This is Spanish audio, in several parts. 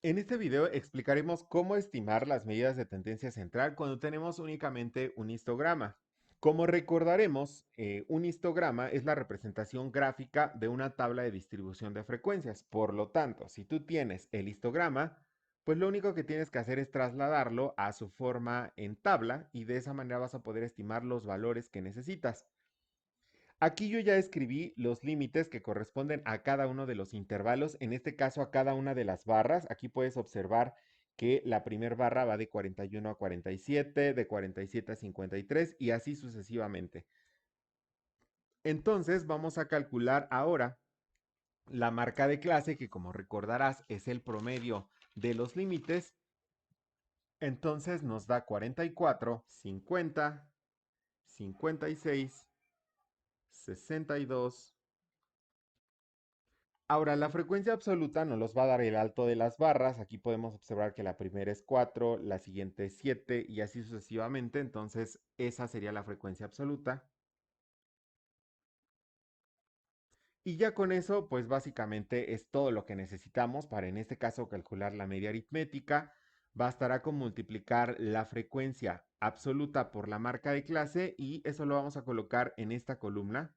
En este video explicaremos cómo estimar las medidas de tendencia central cuando tenemos únicamente un histograma. Como recordaremos, un histograma es la representación gráfica de una tabla de distribución de frecuencias. Por lo tanto, si tú tienes el histograma, pues lo único que tienes que hacer es trasladarlo a su forma en tabla y de esa manera vas a poder estimar los valores que necesitas. Aquí yo ya escribí los límites que corresponden a cada uno de los intervalos, en este caso a cada una de las barras. Aquí puedes observar que la primera barra va de 41 a 47, de 47 a 53 y así sucesivamente. Entonces vamos a calcular ahora la marca de clase, que como recordarás es el promedio de los límites. Entonces nos da 44, 50, 56, 62. Ahora, la frecuencia absoluta nos los va a dar el alto de las barras. Aquí podemos observar que la primera es 4, la siguiente es 7 y así sucesivamente. Entonces, esa sería la frecuencia absoluta. Y ya con eso, pues básicamente es todo lo que necesitamos para en este caso calcular la media aritmética. Bastará con multiplicar la frecuencia absoluta por la marca de clase y eso lo vamos a colocar en esta columna.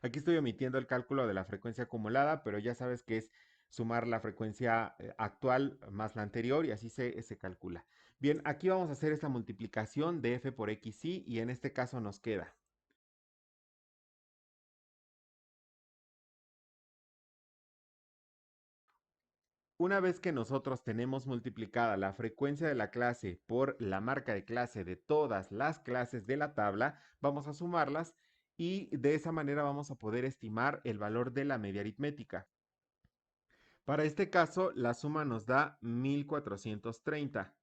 Aquí estoy omitiendo el cálculo de la frecuencia acumulada, pero ya sabes que es sumar la frecuencia actual más la anterior y así se calcula. Bien, aquí vamos a hacer esta multiplicación de f por xy y en este caso nos queda. Una vez que nosotros tenemos multiplicada la frecuencia de la clase por la marca de clase de todas las clases de la tabla, vamos a sumarlas y de esa manera vamos a poder estimar el valor de la media aritmética. Para este caso, la suma nos da 1430.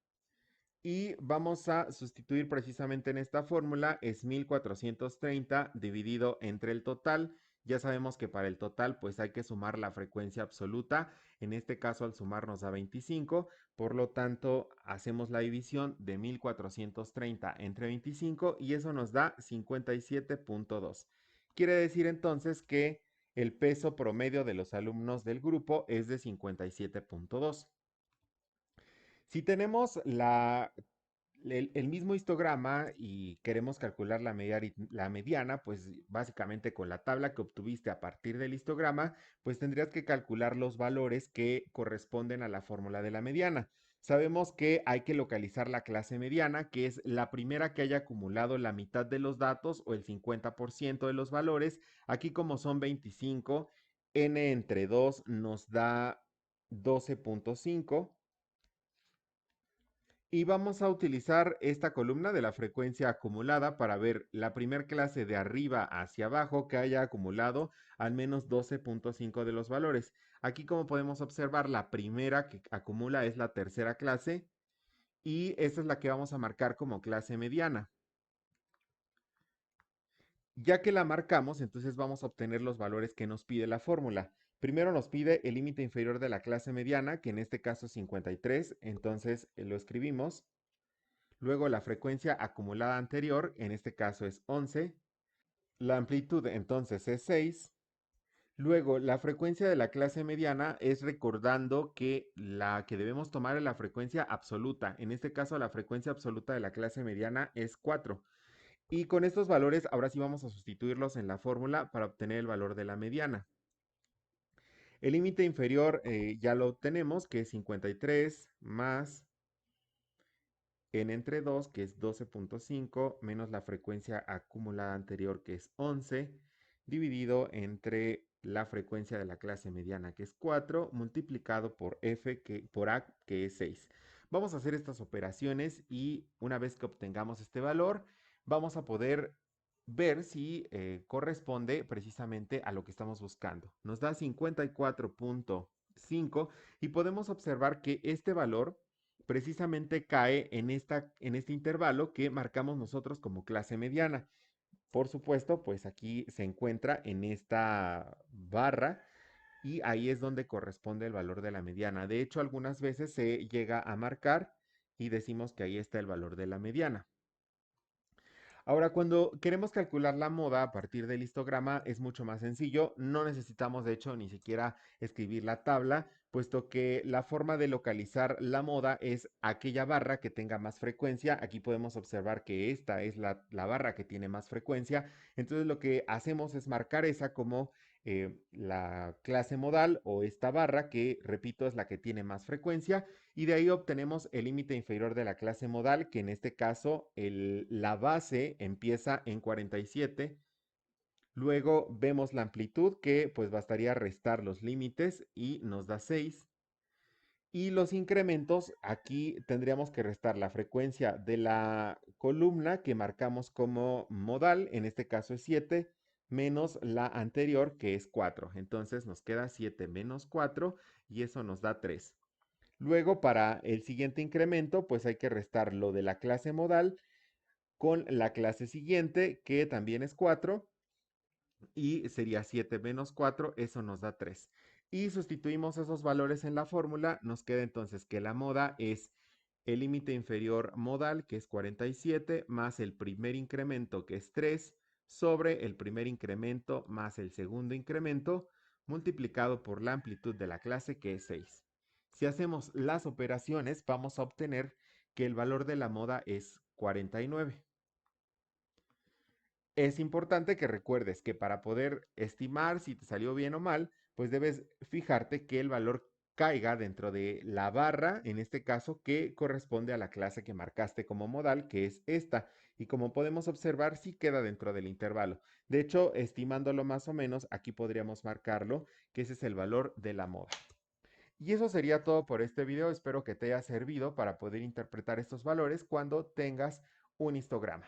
Y vamos a sustituir precisamente en esta fórmula, es 1430 dividido entre el total. Ya sabemos que para el total pues hay que sumar la frecuencia absoluta. En este caso al sumar nos da 25. Por lo tanto hacemos la división de 1430 entre 25 y eso nos da 57.2. Quiere decir entonces que el peso promedio de los alumnos del grupo es de 57.2. Si tenemos el mismo histograma y queremos calcular la mediana, pues básicamente con la tabla que obtuviste a partir del histograma, pues tendrías que calcular los valores que corresponden a la fórmula de la mediana. Sabemos que hay que localizar la clase mediana, que es la primera que haya acumulado la mitad de los datos o el 50% de los valores. Aquí como son 25, n entre 2 nos da 12.5. Y vamos a utilizar esta columna de la frecuencia acumulada para ver la primera clase de arriba hacia abajo que haya acumulado al menos 12.5 de los valores. Aquí como podemos observar, la primera que acumula es la tercera clase y esta es la que vamos a marcar como clase mediana. Ya que la marcamos, entonces vamos a obtener los valores que nos pide la fórmula. Primero nos pide el límite inferior de la clase mediana, que en este caso es 53, entonces lo escribimos. Luego la frecuencia acumulada anterior, en este caso es 11. La amplitud entonces es 6. Luego la frecuencia de la clase mediana es recordando que la que debemos tomar es la frecuencia absoluta. En este caso la frecuencia absoluta de la clase mediana es 4. Y con estos valores ahora sí vamos a sustituirlos en la fórmula para obtener el valor de la mediana. El límite inferior ya lo tenemos, que es 53 más n entre 2, que es 12.5, menos la frecuencia acumulada anterior, que es 11, dividido entre la frecuencia de la clase mediana, que es 4, multiplicado por f, por a, que es 6. Vamos a hacer estas operaciones y una vez que obtengamos este valor, vamos a poder ver si corresponde precisamente a lo que estamos buscando. Nos da 54.5 y podemos observar que este valor precisamente cae en este intervalo que marcamos nosotros como clase mediana. Por supuesto, pues aquí se encuentra en esta barra y ahí es donde corresponde el valor de la mediana. De hecho, algunas veces se llega a marcar y decimos que ahí está el valor de la mediana. Ahora, cuando queremos calcular la moda a partir del histograma es mucho más sencillo. No necesitamos, de hecho, ni siquiera escribir la tabla, puesto que la forma de localizar la moda es aquella barra que tenga más frecuencia. Aquí podemos observar que esta es la barra que tiene más frecuencia. Entonces, lo que hacemos es marcar esa como la clase modal o esta barra que, repito, es la que tiene más frecuencia y de ahí obtenemos el límite inferior de la clase modal, que en este caso la base empieza en 47. Luego vemos la amplitud, que pues bastaría restar los límites y nos da 6. Y los incrementos, aquí tendríamos que restar la frecuencia de la columna que marcamos como modal, en este caso es 7, menos la anterior que es 4. Entonces nos queda 7 menos 4 y eso nos da 3. Luego, para el siguiente incremento, pues hay que restar lo de la clase modal con la clase siguiente, que también es 4, y sería 7 menos 4, eso nos da 3. Y sustituimos esos valores en la fórmula, nos queda entonces que la moda es el límite inferior modal, que es 47, más el primer incremento, que es 3, sobre el primer incremento más el segundo incremento, multiplicado por la amplitud de la clase, que es 6. Si hacemos las operaciones, vamos a obtener que el valor de la moda es 49. Es importante que recuerdes que para poder estimar si te salió bien o mal, pues debes fijarte que el valor caiga dentro de la barra, en este caso, que corresponde a la clase que marcaste como modal, que es esta. Y como podemos observar, sí queda dentro del intervalo. De hecho, estimándolo más o menos, aquí podríamos marcarlo, que ese es el valor de la moda. Y eso sería todo por este video. Espero que te haya servido para poder interpretar estos valores cuando tengas un histograma.